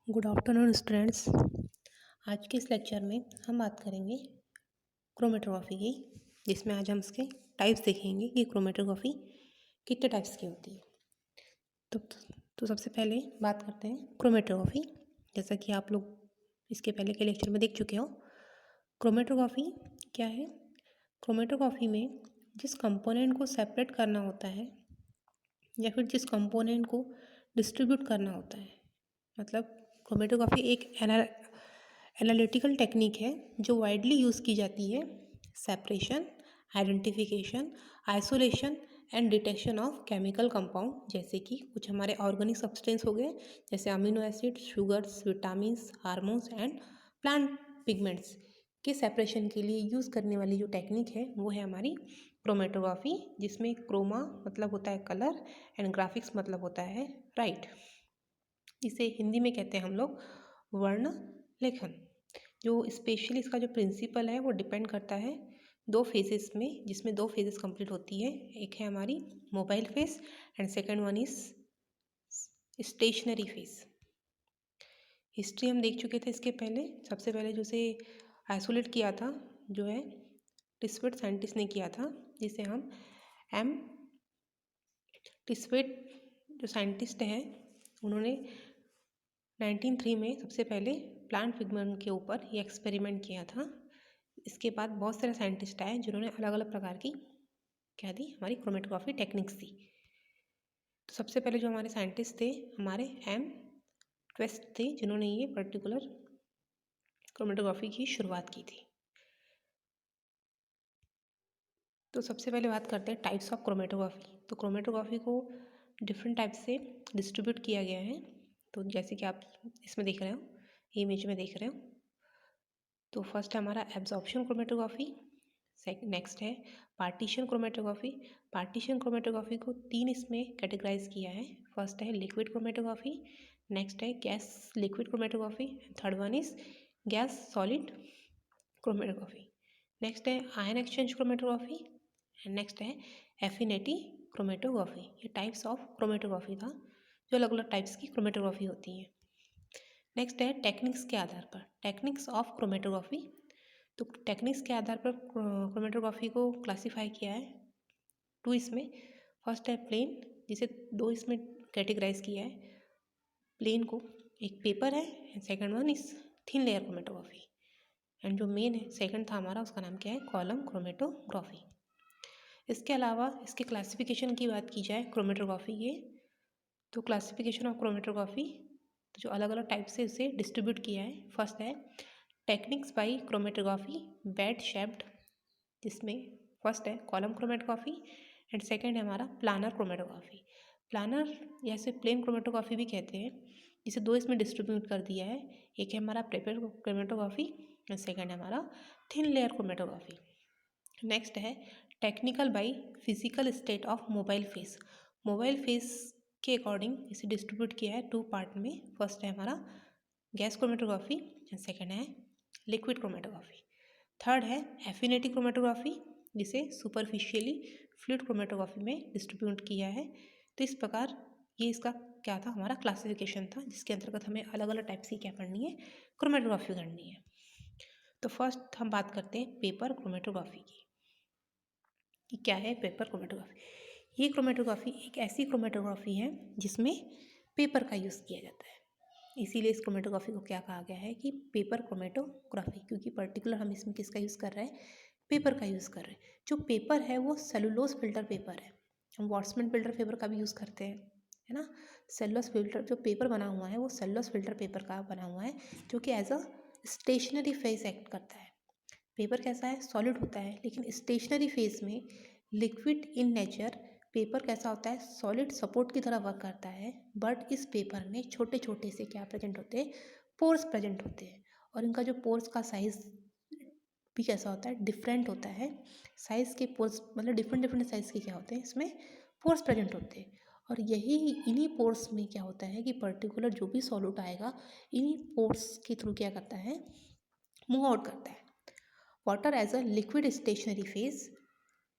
Good afternoon students. आज के इस लेक्चर में हम बात करेंगे क्रोमेटोग्राफी की, जिसमें आज हम इसके टाइप्स देखेंगे कि क्रोमेटोग्राफी कितने टाइप्स की होती है। तो सबसे पहले बात करते हैं क्रोमेटोग्राफी। जैसा कि आप लोग इसके पहले के लेक्चर में देख चुके हो, क्रोमेटोग्राफी क्या है। क्रोमेटोग्राफी में जिस कंपोनेंट को सेपरेट करना होता है या फिर जिस कंपोनेंट को डिस्ट्रीब्यूट करना होता है, मतलब क्रोमेटोग्राफी एक एनालिटिकल टेक्निक है जो वाइडली यूज़ की जाती है separation, identification, isolation and detection of chemical compound, जैसे कि कुछ हमारे ऑर्गेनिक सब्सटेंस हो गए जैसे amino acid, sugars, vitamins, hormones and plant pigments के सेपरेशन के लिए यूज़ करने वाली जो टेक्निक है वो है हमारी क्रोमेटोग्राफी, जिसमें क्रोमा मतलब होता है कलर एंड ग्राफिक्स मतलब होता है राइट। इसे हिंदी में कहते हैं हम लोग वर्ण लेखन। जो स्पेशली इसका जो प्रिंसिपल है वो डिपेंड करता है दो फेजेस में, जिसमें दो फेजेस कंप्लीट होती है। एक है हमारी mobile phase and second one is stationary phase. History हम देख चुके थे इसके पहले। सबसे पहले जो से आइसोलेट किया था जो है टिस्वेट साइंटिस्ट ने किया था, जिसे हम एम टिस्वेट जो साइंटिस्ट हैं उन्होंने 1903 में सबसे पहले प्लांट पिगमेंट के ऊपर ये एक्सपेरिमेंट किया था। इसके बाद बहुत सारे साइंटिस्ट आए जिन्होंने अलग अलग प्रकार की क्या दी, हमारी क्रोमेटोग्राफी टेक्निक्स दी। तो सबसे पहले जो हमारे साइंटिस्ट थे हमारे एम ट्वेस्ट थे, जिन्होंने ये पर्टिकुलर क्रोमेटोग्राफी की शुरुआत की थी। तो सबसे पहले बात करते हैं टाइप्स ऑफ क्रोमेटोग्राफी। तो क्रोमेटोग्राफी को डिफरेंट टाइप से डिस्ट्रीब्यूट किया गया है। तो जैसे कि आप इसमें देख रहे हो, इमेज में देख रहे हो, तो फर्स्ट है हमारा एब्जॉर्प्शन क्रोमेटोग्राफी। नेक्स्ट है पार्टीशन क्रोमेटोग्राफी। पार्टीशन क्रोमेटोग्राफी को तीन इसमें कैटेगराइज किया है। फर्स्ट है लिक्विड क्रोमेटोग्राफी, नेक्स्ट है gas liquid chromatography, third one is gas solid chromatography. Next है ion exchange chromatography and next है एफिनिटी क्रोमेटोग्राफी। ये टाइप्स ऑफ क्रोमेटोग्राफी था, जो अलग अलग टाइप्स की क्रोमेटोग्राफी होती है। नेक्स्ट है टेक्निक्स के आधार पर, टेक्निक्स ऑफ क्रोमेटोग्राफी। तो टेक्निक्स के आधार पर क्रोमेटोग्राफी को क्लासीफाई किया है टू इसमें। फर्स्ट है प्लेन, जिसे दो इसमें कैटेगराइज किया है प्लेन को। एक पेपर है and second one is thin layer chromatography. And जो मेन है सेकंड था हमारा, उसका नाम क्या है, कॉलम क्रोमेटोग्राफी। इसके अलावा इसके क्लासिफिकेशन की बात की जाए क्रोमेटोग्राफी के, तो क्लासिफिकेशन ऑफ क्रोमेटोग्राफी जो अलग अलग टाइप से इसे डिस्ट्रीब्यूट किया है। फर्स्ट है techniques by chromatography bed shaped, जिसमें फर्स्ट है कॉलम क्रोमेटोग्राफी एंड सेकंड है हमारा प्लानर क्रोमेटोग्राफी। प्लानर या इसे प्लेन क्रोमेटोग्राफी भी कहते हैं, जिसे दो इसमें डिस्ट्रीब्यूट कर दिया है। एक है हमारा पेपर क्रोमेटोग्राफी एंड सेकंड है हमारा थिन लेयर क्रोमेटोग्राफी। नेक्स्ट है technical by physical state of mobile face. Mobile face के अकॉर्डिंग इसे डिस्ट्रीब्यूट किया है टू पार्ट में। फर्स्ट है हमारा गैस क्रोमेटोग्राफी एंड सेकंड है लिक्विड क्रोमेटोग्राफी। थर्ड है एफिनिटी क्रोमेटोग्राफी, जिसे सुपरफिशियली फ्लूइड क्रोमेटोग्राफी में डिस्ट्रीब्यूट किया है। तो इस प्रकार ये इसका क्या था, हमारा क्लासिफिकेशन था, जिसके अंतर्गत हमें अलग अलग टाइप्स की क्या करनी है, क्रोमेटोग्राफी करनी है। तो फर्स्ट हम बात करते हैं पेपर क्रोमेटोग्राफी की, कि क्या है पेपर क्रोमेटोग्राफी। ये क्रोमेटोग्राफी एक ऐसी क्रोमेटोग्राफी है जिसमें पेपर का यूज़ किया जाता है, इसीलिए इस क्रोमेटोग्राफी को क्या कहा गया है कि पेपर क्रोमेटोग्राफी, क्योंकि पर्टिकुलर हम इसमें किसका यूज़ कर रहे हैं, पेपर का यूज़ कर रहे हैं। जो पेपर है वो सेलुलोज फिल्टर पेपर है। हम वॉट्समैन फिल्टर पेपर का भी यूज़ करते हैं, है ना। सेलुलोज फिल्टर जो पेपर बना हुआ है वो सेलुलोज फिल्टर पेपर का बना हुआ है, जो कि as a stationary phase act करता है। पेपर कैसा है, सॉलिड होता है, लेकिन स्टेशनरी फेज में लिक्विड इन नेचर पेपर कैसा होता है, सॉलिड सपोर्ट की तरह वर्क करता है। बट इस पेपर में छोटे छोटे से क्या प्रेजेंट होते हैं, पोर्स प्रेजेंट होते हैं, और इनका जो पोर्स का साइज भी कैसा होता है, डिफरेंट होता है। साइज़ के पोर्स मतलब डिफरेंट डिफरेंट साइज़ के क्या होते हैं, इसमें पोर्स प्रेजेंट होते हैं। और यही इन्हीं पोर्स में क्या होता है कि पर्टिकुलर जो भी सॉल्यूट आएगा इन्हीं पोर्स के थ्रू क्या करता है, मूव आउट करता है। Water as a liquid stationary phase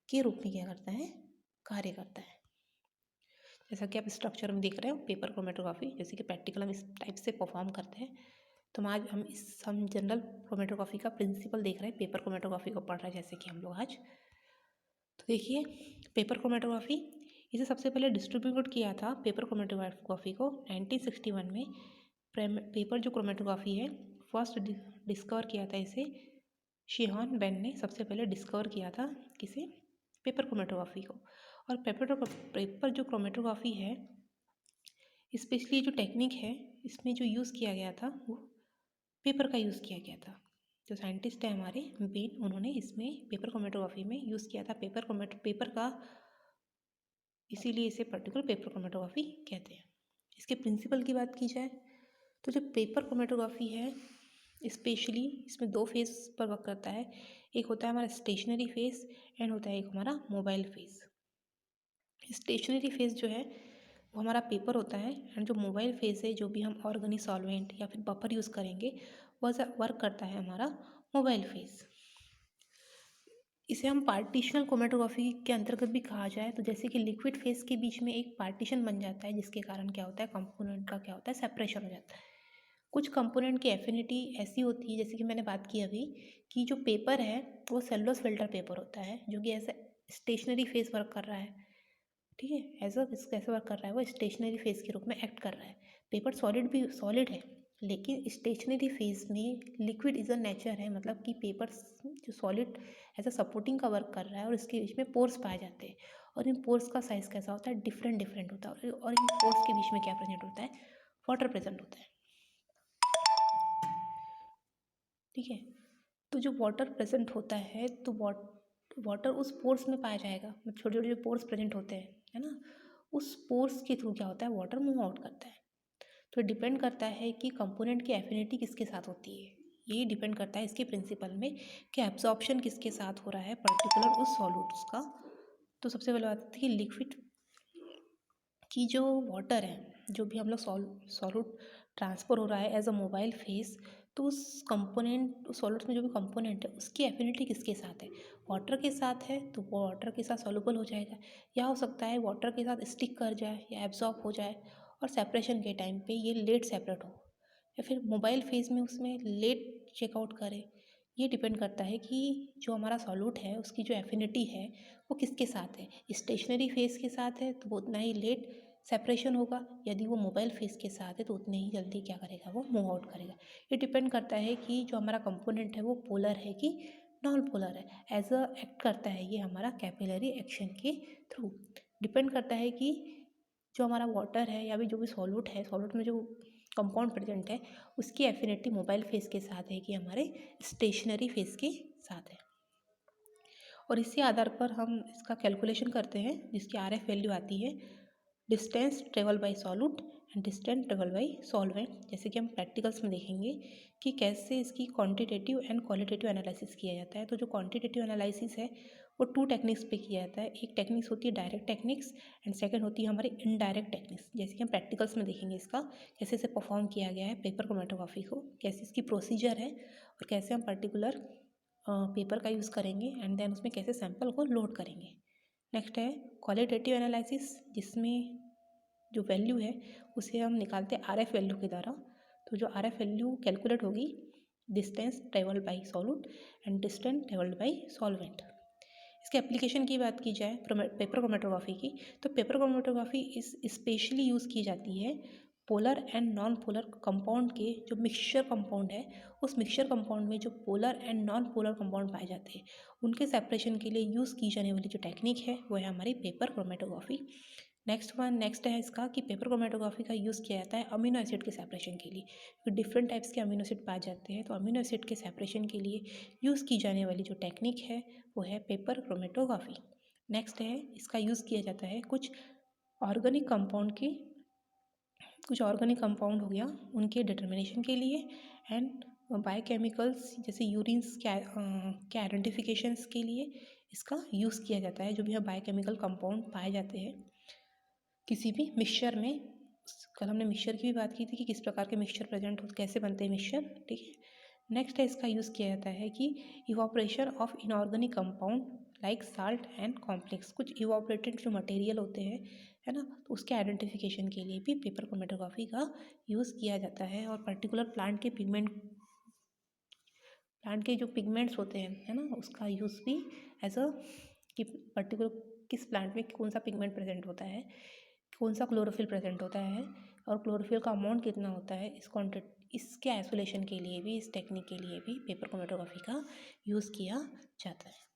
के रूप में क्या करता है, कार्य करता है। जैसा कि आप स्ट्रक्चर में देख रहे हो पेपर क्रोमेटोग्राफी, जैसे कि प्रैक्टिकल हम इस टाइप से परफॉर्म करते हैं। तो आज हम जनरल क्रोमेटोग्राफी का प्रिंसिपल देख रहे हैं, पेपर क्रोमेटोग्राफी को पढ़ रहे हैं जैसे कि हम लोग आज। तो देखिए पेपर क्रोमेटोग्राफी, इसे सबसे पहले डिस्ट्रीब्यूट किया था पेपर क्रोमेटोग्राफी को 1961 में। पेपर जो क्रोमेटोग्राफी है फर्स्ट डिस्कवर किया था इसे शिहान बेन ने सबसे पहले डिस्कवर किया था किसे, पेपर क्रोमेटोग्राफी को। और पेपर जो क्रोमेटोग्राफी है, स्पेशली जो टेक्निक है इसमें जो यूज़ किया गया था वो पेपर का यूज़ किया गया था। जो साइंटिस्ट है हमारे बेन, उन्होंने इसमें पेपर क्रोमेटोग्राफी में यूज़ किया था पेपर का, इसीलिए इसे पर्टिकुलर पेपर क्रोमेटोग्राफी कहते हैं। इसके प्रिंसिपल की बात की जाए तो जो पेपर क्रोमेटोग्राफी है स्पेशली इसमें दो फेस पर वर्क करता है। एक होता है हमारा स्टेशनरी फेस एंड होता है एक हमारा मोबाइल फेस। स्टेशनरी फेस जो है वो हमारा पेपर होता है एंड जो मोबाइल फेस है जो भी हम ऑर्गेनिक सॉल्वेंट या फिर बफर यूज़ करेंगे वह वर्क करता है हमारा मोबाइल फेस। इसे हम पार्टीशनल क्रोमेटोग्राफी के अंतर्गत भी कहा जाए तो जैसे कि लिक्विड फेस के बीच में एक पार्टीशन बन जाता है जिसके कारण क्या होता है, कंपोनेंट का क्या होता है, सेपरेशन हो जाता है। कुछ कंपोनेंट की एफिनिटी ऐसी होती है जैसे कि मैंने बात की अभी कि जो पेपर है वो सेलुलोज फिल्टर पेपर होता है जो कि ऐसा स्टेशनरी फेस वर्क कर रहा है। ठीक है, एज अ कैसे वर्क कर रहा है, वो स्टेशनरी फेस के रूप में एक्ट कर रहा है। पेपर सॉलिड है लेकिन स्टेशनरी फेज में लिक्विड इज अ नेचर है, मतलब कि पेपर जो सॉलिड एज अ सपोर्टिंग का वर्क कर रहा है और इसके बीच में पोर्स पाए जाते हैं। और इन पोर्स का साइज कैसा होता है, डिफरेंट होता है। और इन पोर्स के बीच में क्या प्रेजेंट होता है, वाटर प्रेजेंट होता है। ठीक है, तो जो वाटर प्रेजेंट होता है तो वाटर उस पोर्स में पाया जाएगा, मतलब छोटे छोटे जो पोर्स प्रेजेंट होते हैं है ना, उस पोर्स के थ्रू क्या होता है, वाटर मूव आउट करता है। तो डिपेंड करता है कि कंपोनेंट की एफिनिटी किसके साथ होती है, यही डिपेंड करता है इसके प्रिंसिपल में कि एब्जॉर्प्शन किसके साथ हो रहा है पर्टिकुलर उस सॉल्यूट्स का। तो सबसे पहले बात है कि लिक्विड की जो वाटर है, जो भी हम लोग सॉल्यूट ट्रांसफ़र हो रहा है एज अ मोबाइल फेस, तो उस कंपोनेंट, उस सॉल्यूट्स में जो भी कंपोनेंट है उसकी एफिनिटी किसके साथ है, वाटर के साथ है तो वो वाटर के साथ सॉल्युबल हो जाएगा, या हो सकता है वाटर के साथ स्टिक कर जाए या एब्जॉर्ब हो जाए और सेपरेशन के टाइम पे ये लेट सेपरेट हो, या फिर मोबाइल फेज में उसमें लेट चेकआउट करे। ये डिपेंड करता है कि जो हमारा सॉल्यूट है उसकी जो एफिनिटी है वो किसके साथ है। स्टेशनरी फेस के साथ है तो वो उतना ही लेट सेपरेशन होगा, यदि वो मोबाइल फेस के साथ है तो उतने ही जल्दी क्या करेगा, वो मूव आउट करेगा। ये डिपेंड करता है कि जो हमारा कंपोनेंट है वो पोलर है कि नॉन पोलर है, एज अ एक्ट करता है ये हमारा कैपिलरी एक्शन के थ्रू। डिपेंड करता है कि जो हमारा वाटर है या भी जो भी सॉल्यूट है, सॉल्यूट में जो कंपाउंड प्रेजेंट है उसकी एफिनिटी मोबाइल फेस के साथ है कि हमारे स्टेशनरी फेस के साथ है। और इसी आधार पर हम इसका कैलकुलेशन करते हैं जिसकी आरएफ वैल्यू आती है distance travel by solute and distance travel by solvent. जैसे कि हम प्रैक्टिकल्स में देखेंगे कि कैसे इसकी क्वांटिटेटिव एंड क्वालिटेटिव एनालिसिस किया जाता है। तो जो क्वांटिटेटिव एनालिसिस है वो टू टेक्निक्स पे किया जाता है। एक टेक्निक्स होती है डायरेक्ट टेक्निक्स एंड सेकंड होती है हमारी इनडायरेक्ट टेक्निक्स। जैसे कि हम प्रैक्टिकल्स में देखेंगे इसका कैसे इसे परफॉर्म किया गया है पेपर क्रोमेटोग्राफी को, कैसे इसकी प्रोसीजर है और कैसे हम पर्टिकुलर पेपर का यूज़ करेंगे एंड देन उसमें कैसे सैंपल को लोड करेंगे। नेक्स्ट है क्वालिटेटिव एनालिसिस, जिसमें जो वैल्यू है उसे हम निकालते हैं आरएफ वैल्यू के द्वारा। तो जो आरएफ वैल्यू कैलकुलेट होगी distance travel by solute and distance travelled by solvent. इसके एप्लीकेशन की बात की जाए पेपर क्रोमेटोग्राफी की, तो पेपर क्रोमेटोग्राफी इस स्पेशली यूज़ की जाती है polar and non polar compound के जो मिक्सचर कंपाउंड है, उस मिक्सचर कंपाउंड में जो polar and non polar compound पाए जाते हैं उनके सेपरेशन के लिए यूज़ की जाने वाली जो टेक्निक है वो है हमारी पेपर क्रोमेटोग्राफी। नेक्स्ट है इसका कि पेपर क्रोमेटोग्राफी का यूज़ किया जाता है अमीनो एसिड के सेपरेशन के लिए, क्योंकि डिफरेंट टाइप्स के अमीनो एसिड पाए जाते हैं। तो अमीनो एसिड के सेपरेशन के लिए यूज़ की जाने वाली जो टेक्निक है वो है पेपर क्रोमेटोग्राफी। नेक्स्ट है इसका यूज़ किया जाता है कुछ ऑर्गेनिक कंपाउंड हो गया उनके डिटर्मिनेशन के लिए एंड बायोकेमिकल्स जैसे यूरिन्स के आइडेंटिफिकेशंस के लिए इसका यूज़ किया जाता है। जो भी बायोकेमिकल कंपाउंड पाए जाते हैं किसी भी मिक्सचर में, कल हमने मिक्सचर की भी बात की थी कि किस प्रकार के मिक्सचर प्रेजेंट हो, कैसे बनते हैं मिक्सचर। ठीक है, नेक्स्ट है इसका यूज़ किया जाता है कि evaporation of inorganic compound like salt and complex. कुछ इवापोरेटेड जो मटेरियल होते हैं है ना। तो उसके आइडेंटिफिकेशन के लिए भी पेपर क्रोमेटोग्राफी का यूज़ किया जाता है। और पर्टिकुलर प्लांट के जो पिगमेंट्स होते हैं, है ना, उसका यूज़ भी एज अ कि पर्टिकुलर किस प्लांट में कौन सा पिगमेंट प्रेजेंट होता है, कौन सा क्लोरोफिल प्रेजेंट होता है और क्लोरोफिल का अमाउंट कितना होता है, इसके आइसोलेशन के लिए भी, इस टेक्निक के लिए भी पेपर क्रोमेटोग्राफी का यूज़ किया जाता है।